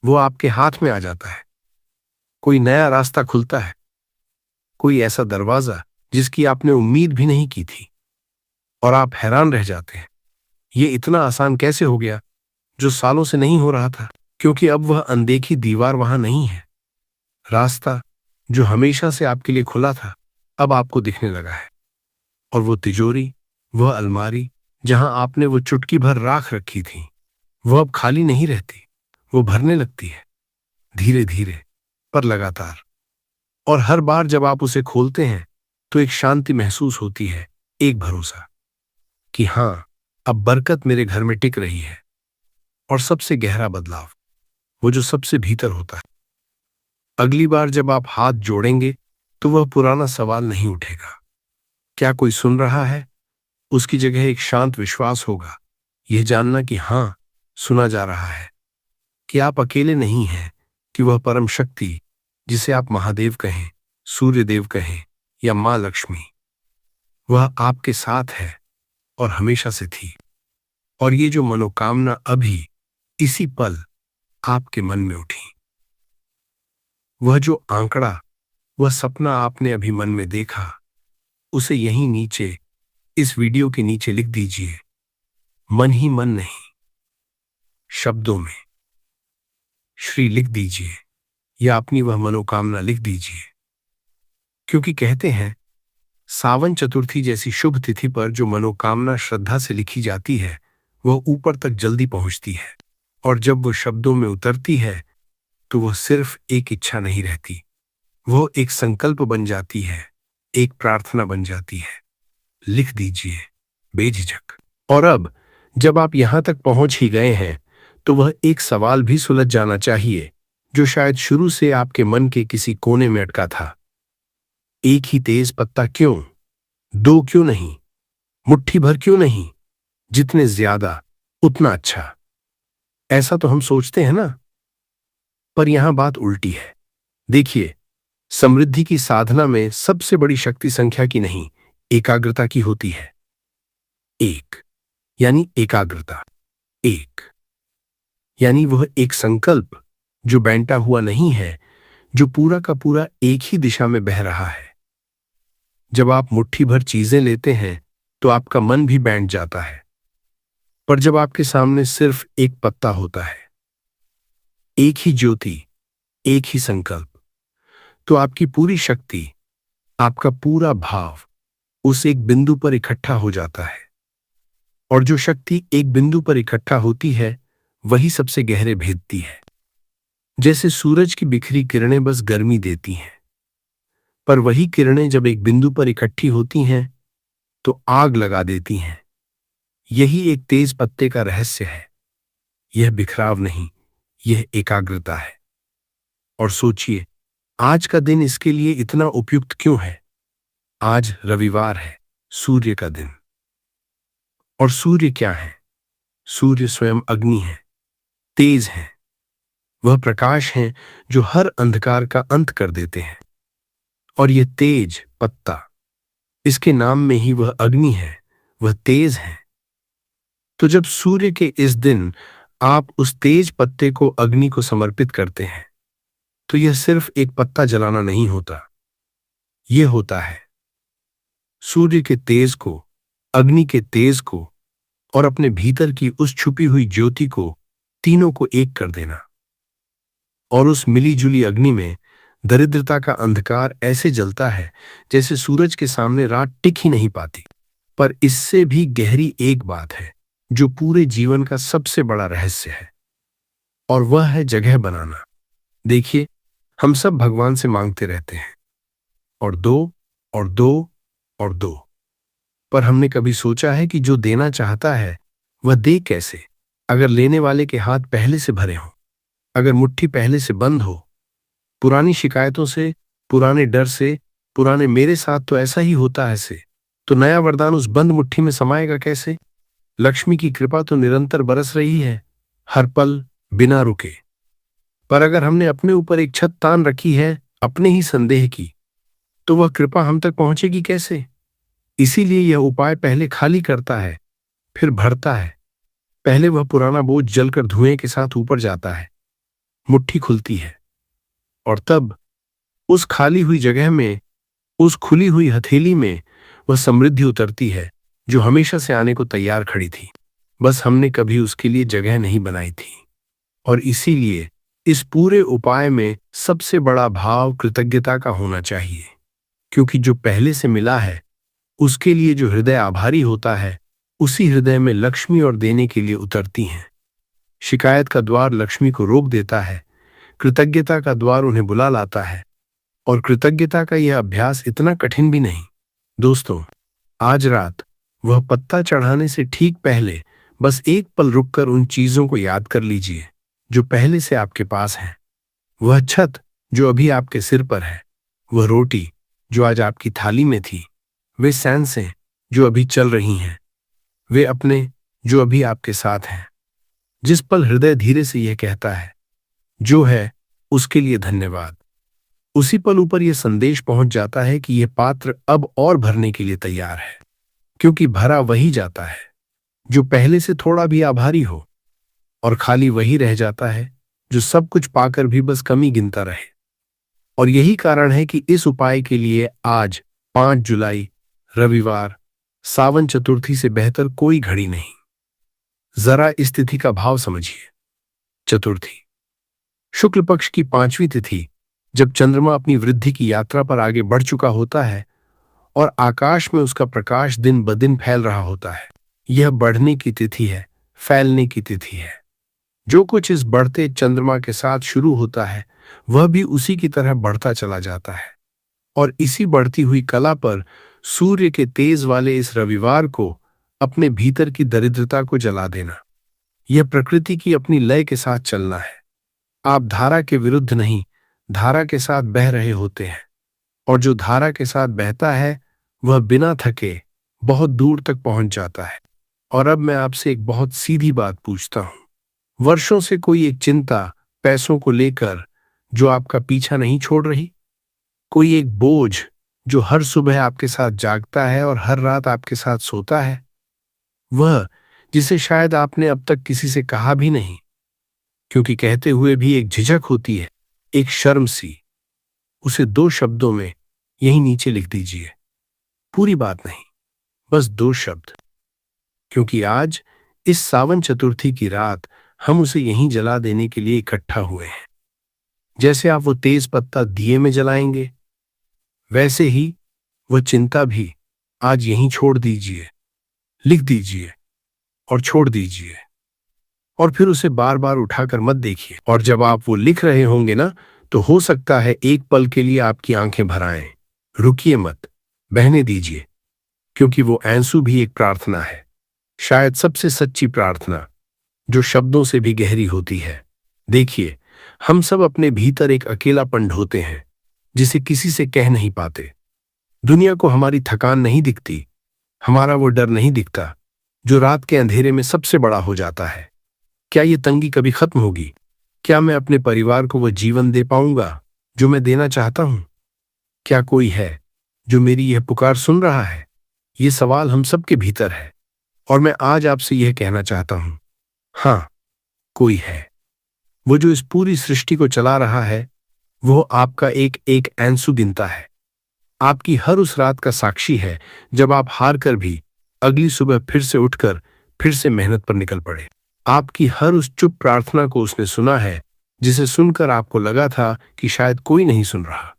वो आपके हाथ में आ जाता है। कोई नया रास्ता खुलता है, कोई ऐसा दरवाजा जिसकी आपने उम्मीद भी नहीं की थी, और आप हैरान रह जाते हैं, ये इतना आसान कैसे हो गया जो सालों से नहीं हो रहा था। क्योंकि अब वह अनदेखी दीवार वहां नहीं है। रास्ता जो हमेशा से आपके लिए खुला था, अब आपको दिखने लगा है। और वो तिजोरी, वह अलमारी जहां आपने वो चुटकी भर राख रखी थी, वो अब खाली नहीं रहती, वो भरने लगती है, धीरे धीरे पर लगातार। और हर बार जब आप उसे खोलते हैं तो एक शांति महसूस होती है, एक भरोसा कि हां, अब बरकत मेरे घर में टिक रही है। और सबसे गहरा बदलाव, वो जो सबसे भीतर होता है। अगली बार जब आप हाथ जोड़ेंगे तो वह पुराना सवाल नहीं उठेगा, क्या कोई सुन रहा है? उसकी जगह एक शांत विश्वास होगा, यह जानना कि हां, सुना जा रहा है, कि आप अकेले नहीं हैं, कि वह परम शक्ति, जिसे आप महादेव कहें, सूर्यदेव कहें या मां लक्ष्मी, वह आपके साथ है और हमेशा से थी। और ये जो मनोकामना अभी इसी पल आपके मन में उठी, वह जो आंकड़ा, वह सपना आपने अभी मन में देखा, उसे यहीं नीचे, इस वीडियो के नीचे लिख दीजिए। मन ही मन नहीं, शब्दों में श्री लिख दीजिए, या अपनी वह मनोकामना लिख दीजिए। क्योंकि कहते हैं, सावन चतुर्थी जैसी शुभ तिथि पर जो मनोकामना श्रद्धा से लिखी जाती है, वह ऊपर तक जल्दी पहुंचती है। और जब वह शब्दों में उतरती है, तो वह सिर्फ एक इच्छा नहीं रहती, वह एक संकल्प बन जाती है, एक प्रार्थना बन जाती है। लिख दीजिए बेझिझक। और अब जब आप यहां तक पहुंच ही गए हैं, तो वह एक सवाल भी सुलझ जाना चाहिए, जो शायद शुरू से आपके मन के किसी कोने में अटका था। एक ही तेज पत्ता क्यों? दो क्यों नहीं? मुट्ठी भर क्यों नहीं? जितने ज्यादा उतना अच्छा, ऐसा तो हम सोचते हैं ना। पर यहां बात उल्टी है। देखिए, समृद्धि की साधना में सबसे बड़ी शक्ति संख्या की नहीं, एकाग्रता की होती है। एक यानी एकाग्रता। एक यानी वह एक संकल्प जो बैंटा हुआ नहीं है, जो पूरा का पूरा एक ही दिशा में बह रहा है। जब आप मुट्ठी भर चीजें लेते हैं, तो आपका मन भी बैंठ जाता है। पर जब आपके सामने सिर्फ एक पत्ता होता है, एक ही ज्योति, एक ही संकल्प, तो आपकी पूरी शक्ति, आपका पूरा भाव उस एक बिंदु पर इकट्ठा हो जाता है। और जो शक्ति एक बिंदु पर इकट्ठा होती है, वही सबसे गहरे भेदती है। जैसे सूरज की बिखरी किरणें बस गर्मी देती हैं, पर वही किरणें जब एक बिंदु पर इकट्ठी होती हैं, तो आग लगा देती हैं। यही एक तेज पत्ते का रहस्य है। यह बिखराव नहीं, यह एकाग्रता है। और सोचिए, आज का दिन इसके लिए इतना उपयुक्त क्यों है? आज रविवार है, सूर्य का दिन। और सूर्य क्या है? सूर्य स्वयं अग्नि है, तेज है। वह प्रकाश हैं जो हर अंधकार का अंत कर देते हैं। और यह तेज पत्ता, इसके नाम में ही वह अग्नि है, वह तेज है। तो जब सूर्य के इस दिन आप उस तेज पत्ते को अग्नि को समर्पित करते हैं, तो यह सिर्फ एक पत्ता जलाना नहीं होता। यह होता है सूर्य के तेज को, अग्नि के तेज को और अपने भीतर की उस छुपी हुई ज्योति को, तीनों को एक कर देना। और उस मिलीजुली अग्नि में दरिद्रता का अंधकार ऐसे जलता है जैसे सूरज के सामने रात टिक ही नहीं पाती। पर इससे भी गहरी एक बात है, जो पूरे जीवन का सबसे बड़ा रहस्य है, और वह है जगह बनाना। देखिए, हम सब भगवान से मांगते रहते हैं, और दो और दो और दो। पर हमने कभी सोचा है कि जो देना चाहता है, वह दे कैसे? अगर लेने वाले के हाथ पहले से भरे हों, अगर मुट्ठी पहले से बंद हो, पुरानी शिकायतों से, पुराने डर से, पुराने मेरे साथ तो ऐसा ही होता है से, तो नया वरदान उस बंद मुट्ठी में समाएगा कैसे? लक्ष्मी की कृपा तो निरंतर बरस रही है, हर पल, बिना रुके। पर अगर हमने अपने ऊपर एक छत तान रखी है अपने ही संदेह की, तो वह कृपा हम तक पहुंचेगी कैसे? इसीलिए यह उपाय पहले खाली करता है, फिर भरता है। पहले वह पुराना बोझ जलकर धुएं के साथ ऊपर जाता है, मुट्ठी खुलती है, और तब उस खाली हुई जगह में, उस खुली हुई हथेली में वह समृद्धि उतरती है, जो हमेशा से आने को तैयार खड़ी थी। बस हमने कभी उसके लिए जगह नहीं बनाई थी। और इसीलिए इस पूरे उपाय में सबसे बड़ा भाव कृतज्ञता का होना चाहिए, क्योंकि जो पहले से मिला है, उसके लिए जो हृदय आभारी होता है, उसी हृदय में लक्ष्मी और देने के लिए उतरती हैं। शिकायत का द्वार लक्ष्मी को रोक देता है, कृतज्ञता का द्वार उन्हें बुला लाता है। और कृतज्ञता का यह अभ्यास इतना कठिन भी नहीं। दोस्तों, आज रात वह पत्ता चढ़ाने से ठीक पहले बस एक पल रुककर उन चीजों को याद कर लीजिए जो पहले से आपके पास हैं। वह छत जो अभी आपके सिर पर है, वह रोटी जो आज आपकी थाली में थी, वे सांसें जो अभी चल रही हैं, वे अपने जो अभी आपके साथ हैं। जिस पल हृदय धीरे से यह कहता है, जो है उसके लिए धन्यवाद, उसी पल ऊपर यह संदेश पहुंच जाता है कि यह पात्र अब और भरने के लिए तैयार है। क्योंकि भरा वही जाता है जो पहले से थोड़ा भी आभारी हो, और खाली वही रह जाता है जो सब कुछ पाकर भी बस कमी गिनता रहे। और यही कारण है कि इस उपाय के लिए आज 5 जुलाई रविवार सावन चतुर्थी से बेहतर कोई घड़ी नहीं। जरा इस तिथि का भाव समझिए। चतुर्थी शुक्ल पक्ष की 5वीं तिथि, जब चंद्रमा अपनी वृद्धि की यात्रा पर आगे बढ़ चुका होता है और आकाश में उसका प्रकाश दिन ब दिन फैल रहा होता है। यह बढ़ने की तिथि है, फैलने की तिथि है। जो कुछ इस बढ़ते चंद्रमा के साथ शुरू होता है वह भी उसी की तरह बढ़ता चला जाता है। और इसी बढ़ती हुई कला पर सूर्य के तेज वाले इस रविवार को अपने भीतर की दरिद्रता को जला देना, यह प्रकृति की अपनी लय के साथ चलना है। आप धारा के विरुद्ध नहीं, धारा के साथ बह रहे होते हैं, और जो धारा के साथ बहता है वह बिना थके बहुत दूर तक पहुंच जाता है। और अब मैं आपसे एक बहुत सीधी बात पूछता हूं, वर्षों से कोई एक चिंता पैसों को लेकर जो आपका पीछा नहीं छोड़ रही? कोई एक बोझ जो हर सुबह आपके साथ जागता है और हर रात आपके साथ सोता है? वह जिसे शायद आपने अब तक किसी से कहा भी नहीं, क्योंकि कहते हुए भी एक झिझक होती है, एक शर्म सी। उसे 2 शब्दों में यहीं नीचे लिख दीजिए। पूरी बात नहीं, बस 2 शब्द। क्योंकि आज इस सावन चतुर्थी की रात हम उसे यहीं जला देने के लिए इकट्ठा हुए हैं। जैसे आप वो तेज पत्ता दिए में जलाएंगे, वैसे ही वह चिंता भी आज यहीं छोड़ दीजिए, लिख दीजिए और छोड़ दीजिए। और फिर उसे बार बार उठाकर मत देखिए। और जब आप वो लिख रहे होंगे ना, तो हो सकता है एक पल के लिए आपकी आंखें भर आएं। रुकिए मत, बहने दीजिए, क्योंकि वो आंसू भी एक प्रार्थना है, शायद सबसे सच्ची प्रार्थना, जो शब्दों से भी गहरी होती है। देखिए, हम सब अपने भीतर एक अकेलापन ढोते हैं जिसे किसी से कह नहीं पाते। दुनिया को हमारी थकान नहीं दिखती, हमारा वो डर नहीं दिखता जो रात के अंधेरे में सबसे बड़ा हो जाता है। क्या ये तंगी कभी खत्म होगी? क्या मैं अपने परिवार को वह जीवन दे पाऊंगा जो मैं देना चाहता हूं? क्या कोई है जो मेरी यह पुकार सुन रहा है? ये सवाल हम सबके भीतर है, और मैं आज आपसे यह कहना चाहता हूं, हाँ, कोई है। वो जो इस पूरी सृष्टि को चला रहा है, वो आपका एक एक आंसू गिनता है, आपकी हर उस रात का साक्षी है जब आप हार कर भी अगली सुबह फिर से उठकर फिर से मेहनत पर निकल पड़े। आपकी हर उस चुप प्रार्थना को उसने सुना है जिसे सुनकर आपको लगा था कि शायद कोई नहीं सुन रहा।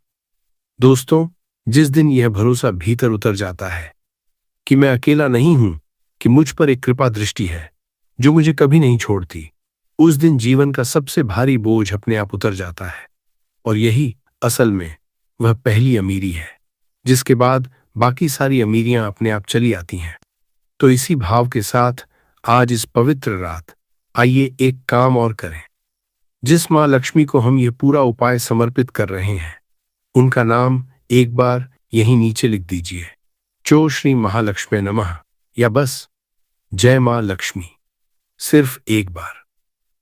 दोस्तों, जिस दिन यह भरोसा भीतर उतर जाता है कि मैं अकेला नहीं हूं, कि मुझ पर एक कृपा दृष्टि है जो मुझे कभी नहीं छोड़ती, उस दिन जीवन का सबसे भारी बोझ अपने आप उतर जाता है। और यही असल में वह पहली अमीरी है, जिसके बाद बाकी सारी अमीरियां अपने आप चली आती हैं। तो इसी भाव के साथ आज इस पवित्र रात आइए एक काम और करें। जिस मां लक्ष्मी को हम ये पूरा उपाय समर्पित कर रहे हैं, उनका नाम एक बार यहीं नीचे लिख दीजिए। चो श्री महालक्ष्मी नमः, या बस जय मां लक्ष्मी, सिर्फ एक बार।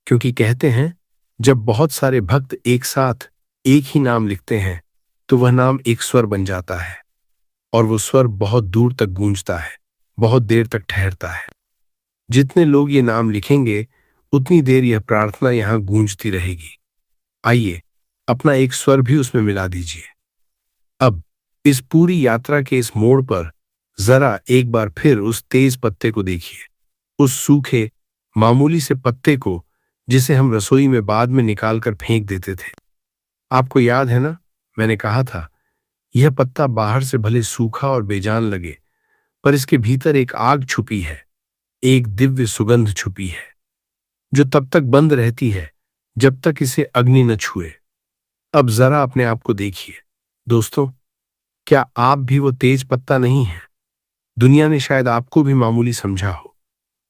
क्योंकि कहते हैं, जब बहुत सारे भक्त एक साथ एक ही नाम लिखते हैं तो वह नाम एक स्वर बन जाता है, और वो स्वर बहुत दूर तक गूंजता है, बहुत देर तक ठहरता है। जितने लोग ये नाम लिखेंगे उतनी देर यह प्रार्थना यहां गूंजती रहेगी। आइए अपना एक स्वर भी उसमें मिला दीजिए। अब इस पूरी यात्रा के इस मोड़ पर जरा एक बार फिर उस तेज पत्ते को देखिए, उस सूखे मामूली से पत्ते को जिसे हम रसोई में बाद में निकालकर फेंक देते थे। आपको याद है ना, मैंने कहा था, यह पत्ता बाहर से भले सूखा और बेजान लगे, पर इसके भीतर एक आग छुपी है, एक दिव्य सुगंध छुपी है, जो तब तक बंद रहती है जब तक इसे अग्नि न छुए। अब जरा अपने आप को देखिए दोस्तों, क्या आप भी वो तेज पत्ता नहीं हैं? दुनिया ने शायद आपको भी मामूली समझा हो,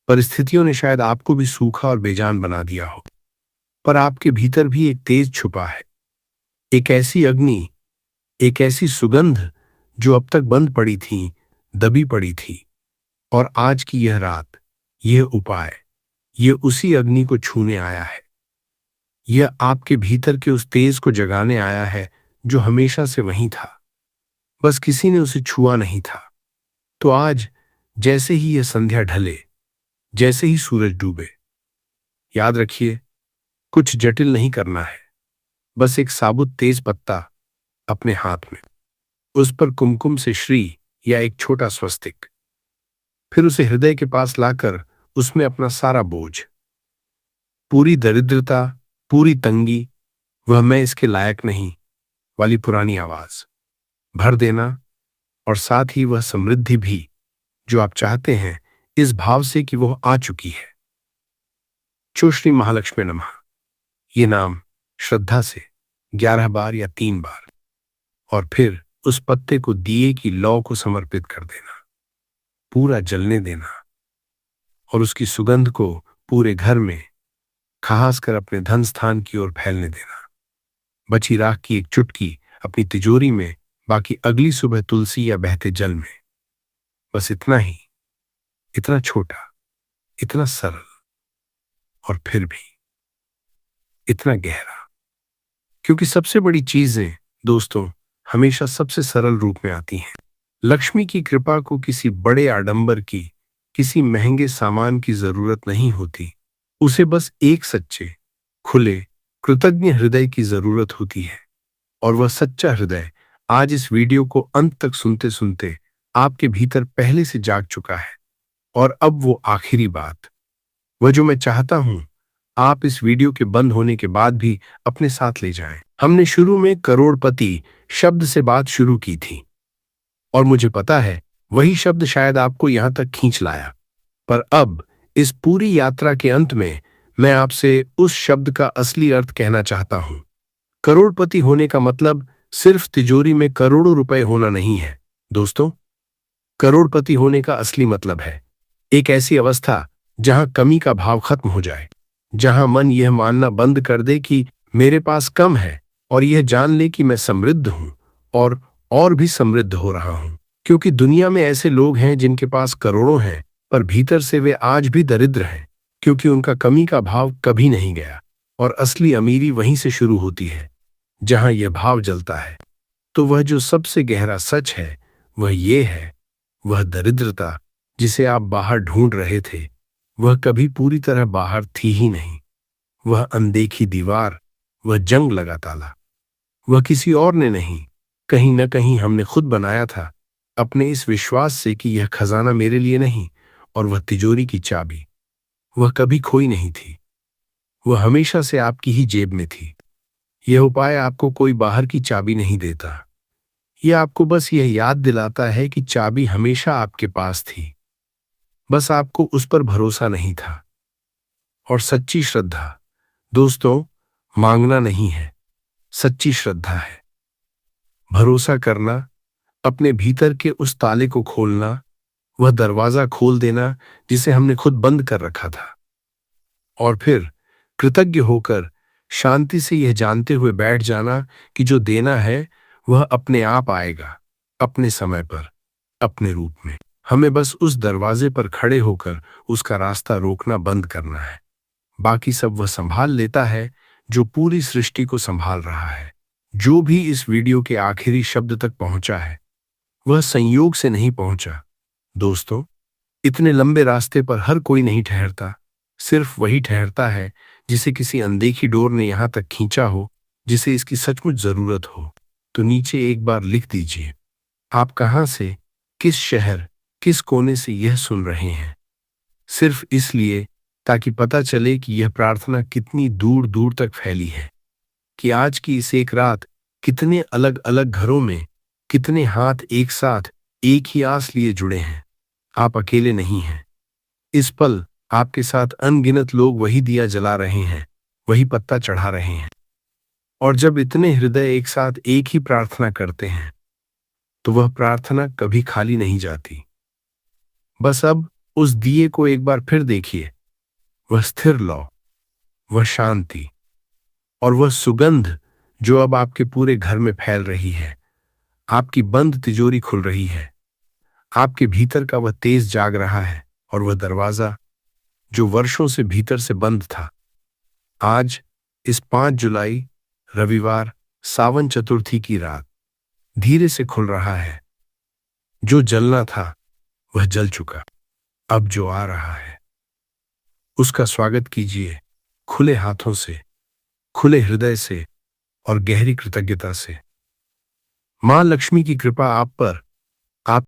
परिस्थितियों ने शायद आपको भी सूखा और बेजान बना दिया हो, पर आपके भीतर भी एक तेज छुपा है, एक ऐसी अग्नि, एक ऐसी सुगंध जो अब तक बंद पड़ी थी, दबी पड़ी थी। और आज की यह रात, यह उपाय, यह उसी अग्नि को छूने आया है। यह आपके भीतर के उस तेज को जगाने आया है जो हमेशा से वहीं था, बस किसी ने उसे छुआ नहीं था। तो आज जैसे ही यह संध्या ढले, जैसे ही सूरज डूबे। याद रखिए, कुछ जटिल नहीं करना है। बस एक साबुत तेज पत्ता अपने हाथ में, उस पर कुमकुम से श्री या एक छोटा स्वस्तिक, फिर उसे हृदय के पास लाकर उसमें अपना सारा बोझ, पूरी दरिद्रता, पूरी तंगी, वह मैं इसके लायक नहीं वाली पुरानी आवाज भर देना, और साथ ही वह समृद्धि भी जो आप चाहते हैं, इस भाव से कि वह आ चुकी है। चो श्री महालक्ष्मी नमः, ये नाम श्रद्धा से 11 बार या 3 बार, और फिर उस पत्ते को दिए की लौ को समर्पित कर देना, पूरा जलने देना, और उसकी सुगंध को पूरे घर में, खासकर अपने धन स्थान की ओर फैलने देना। बची राख की एक चुटकी अपनी तिजोरी में, बाकी अगली सुबह तुलसी या बहते जल में। बस इतना ही, इतना छोटा, इतना सरल, और फिर भी इतना गहरा। क्योंकि सबसे बड़ी चीजें दोस्तों हमेशा सबसे सरल रूप में आती हैं। लक्ष्मी की कृपा को किसी बड़े आडंबर की, किसी महंगे सामान की जरूरत नहीं होती। उसे बस एक सच्चे, खुले, कृतज्ञ हृदय की जरूरत होती है। और वह सच्चा हृदय आज इस वीडियो को अंत तक सुनते सुनते आपके भीतर पहले से जाग चुका है। और अब वो आखिरी बात, वह जो मैं चाहता हूं आप इस वीडियो के बंद होने के बाद भी अपने साथ ले जाएं। हमने शुरू में करोड़पति शब्द से बात शुरू की थी, और मुझे पता है वही शब्द शायद आपको यहां तक खींच लाया। पर अब इस पूरी यात्रा के अंत में मैं आपसे उस शब्द का असली अर्थ कहना चाहता हूं। करोड़पति होने का मतलब सिर्फ तिजोरी में करोड़ों रुपए होना नहीं है दोस्तों। करोड़पति होने का असली मतलब है एक ऐसी अवस्था जहां कमी का भाव खत्म हो जाए, जहां मन यह मानना बंद कर दे कि मेरे पास कम है, और यह जान ले कि मैं समृद्ध हूं, और भी समृद्ध हो रहा हूं। क्योंकि दुनिया में ऐसे लोग हैं जिनके पास करोड़ों हैं, पर भीतर से वे आज भी दरिद्र हैं, क्योंकि उनका कमी का भाव कभी नहीं गया। और असली अमीरी वहीं से शुरू होती है जहां यह भाव जलता है। तो वह जो सबसे गहरा सच है वह ये है, वह दरिद्रता जिसे आप बाहर ढूंढ रहे थे, वह कभी पूरी तरह बाहर थी ही नहीं। वह अनदेखी दीवार, वह जंग लगा ताला, वह किसी और ने नहीं, कहीं न कहीं हमने खुद बनाया था, अपने इस विश्वास से कि यह खजाना मेरे लिए नहीं। और वह तिजोरी की चाबी, वह कभी खोई नहीं थी, वह हमेशा से आपकी ही जेब में थी। यह उपाय आपको कोई बाहर की चाबी नहीं देता, यह आपको बस यह याद दिलाता है कि चाबी हमेशा आपके पास थी, बस आपको उस पर भरोसा नहीं था। और सच्ची श्रद्धा दोस्तों मांगना नहीं है, सच्ची श्रद्धा है भरोसा करना, अपने भीतर के उस ताले को खोलना, वह दरवाजा खोल देना जिसे हमने खुद बंद कर रखा था, और फिर कृतज्ञ होकर शांति से यह जानते हुए बैठ जाना कि जो देना है वह अपने आप आएगा, अपने समय पर, अपने रूप में। हमें बस उस दरवाजे पर खड़े होकर उसका रास्ता रोकना बंद करना है। बाकी सब वह संभाल लेता है जो पूरी सृष्टि को संभाल रहा है। जो भी इस वीडियो के आखिरी शब्द तक पहुंचा है वह संयोग से नहीं पहुंचा दोस्तों। इतने लंबे रास्ते पर हर कोई नहीं ठहरता, सिर्फ वही ठहरता है जिसे किसी अनदेखी डोर ने यहां तक खींचा हो, जिसे इसकी सचमुच जरूरत हो। तो नीचे एक बार लिख दीजिए आप कहां से, किस शहर, किस कोने से यह सुन रहे हैं, सिर्फ इसलिए ताकि पता चले कि यह प्रार्थना कितनी दूर दूर तक फैली है, कि आज की इस एक रात कितने अलग अलग घरों में, कितने हाथ एक साथ एक ही आस लिए जुड़े हैं। आप अकेले नहीं हैं। इस पल आपके साथ अनगिनत लोग वही दिया जला रहे हैं, वही पत्ता चढ़ा रहे हैं। और जब इतने हृदय एक साथ एक ही प्रार्थना करते हैं तो वह प्रार्थना कभी खाली नहीं जाती। बस अब उस दिए को एक बार फिर देखिए, वह स्थिर लौ, वह शांति, और वह सुगंध जो अब आपके पूरे घर में फैल रही है। आपकी बंद तिजोरी खुल रही है, आपके भीतर का वह तेज जाग रहा है, और वह दरवाजा जो वर्षों से भीतर से बंद था, आज इस 5 जुलाई रविवार सावन चतुर्थी की रात धीरे से खुल रहा है। जो जलना था वह जल चुका। अब जो आ रहा है उसका स्वागत कीजिए, खुले हाथों से, खुले हृदय से और गहरी कृतज्ञता से। मां लक्ष्मी की कृपा आप पर